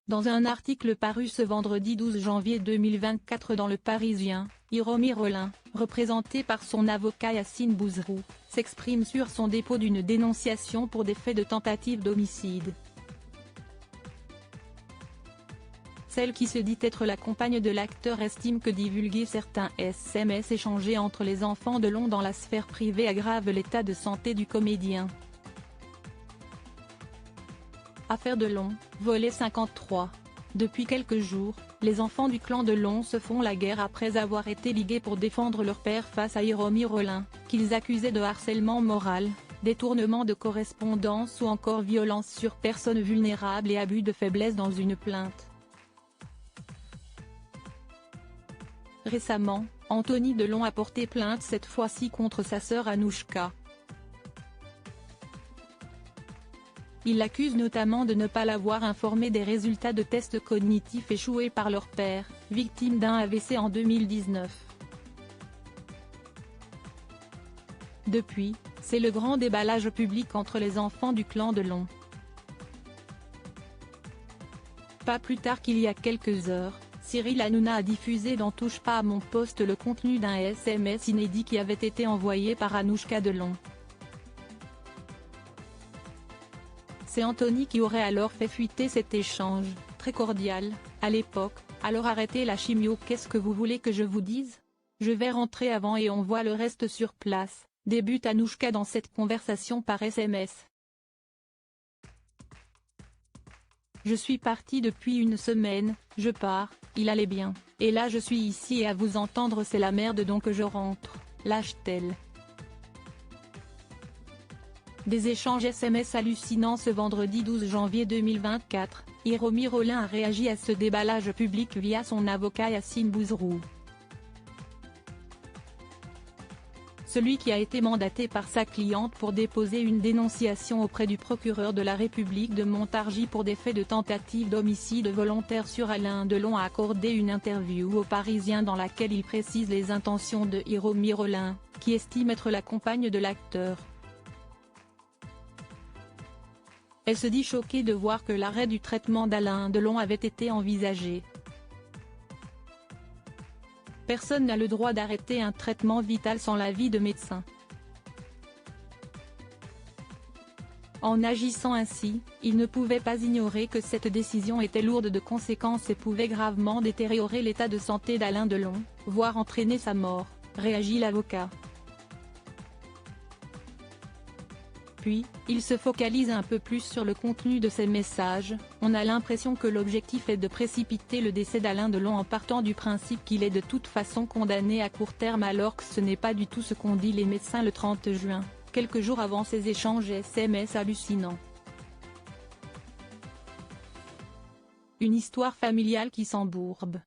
Dans un article paru ce vendredi 12 janvier 2024 dans Le Parisien, Hiromi Rollin, représenté par son avocat Yassine Bouzrou, s'exprime sur son dépôt d'une dénonciation pour des faits de tentative d'homicide. Celle qui se dit être la compagne de l'acteur estime que divulguer certains SMS échangés entre les enfants de Long dans la sphère privée aggrave l'état de santé du comédien. Affaire de Long, volet 53. Depuis quelques jours, les enfants du clan de Long se font la guerre après avoir été ligués pour défendre leur père face à Hiromi Rollin, qu'ils accusaient de harcèlement moral, détournement de correspondance ou encore violence sur personnes vulnérables et abus de faiblesse dans une plainte. Récemment, Anthony Delon a porté plainte cette fois-ci contre sa sœur Anouchka. Il l'accuse notamment de ne pas l'avoir informé des résultats de tests cognitifs échoués par leur père, victime d'un AVC en 2019. Depuis, c'est le grand déballage public entre les enfants du clan de Long. Pas plus tard qu'il y a quelques heures, Cyril Hanouna a diffusé dans Touche pas à mon poste le contenu d'un SMS inédit qui avait été envoyé par Anouchka Delon. C'est Anthony qui aurait alors fait fuiter cet échange, très cordial, à l'époque. Alors arrêtez la chimio, qu'est-ce que vous voulez que je vous dise? Je vais rentrer avant et on voit le reste sur place, débute Anouchka dans cette conversation par SMS. Je suis partie depuis une semaine, je pars, il allait bien, et là je suis ici et à vous entendre c'est la merde donc je rentre, lâche-t-elle. Des échanges SMS hallucinants ce vendredi 12 janvier 2024, Hiromi Rollin a réagi à ce déballage public via son avocat Yassine Bouzrou. Celui qui a été mandaté par sa cliente pour déposer une dénonciation auprès du procureur de la République de Montargis pour des faits de tentative d'homicide volontaire sur Alain Delon a accordé une interview au Parisien dans laquelle il précise les intentions de Hiromi Rollin, qui estime être la compagne de l'acteur. Elle se dit choquée de voir que l'arrêt du traitement d'Alain Delon avait été envisagé. Personne n'a le droit d'arrêter un traitement vital sans l'avis de médecin. En agissant ainsi, il ne pouvait pas ignorer que cette décision était lourde de conséquences et pouvait gravement détériorer l'état de santé d'Alain Delon, voire entraîner sa mort, réagit l'avocat. Puis, il se focalise un peu plus sur le contenu de ces messages. On a l'impression que l'objectif est de précipiter le décès d'Alain Delon en partant du principe qu'il est de toute façon condamné à court terme alors que ce n'est pas du tout ce qu'ont dit les médecins le 30 juin, quelques jours avant ces échanges SMS hallucinants. Une histoire familiale qui s'embourbe.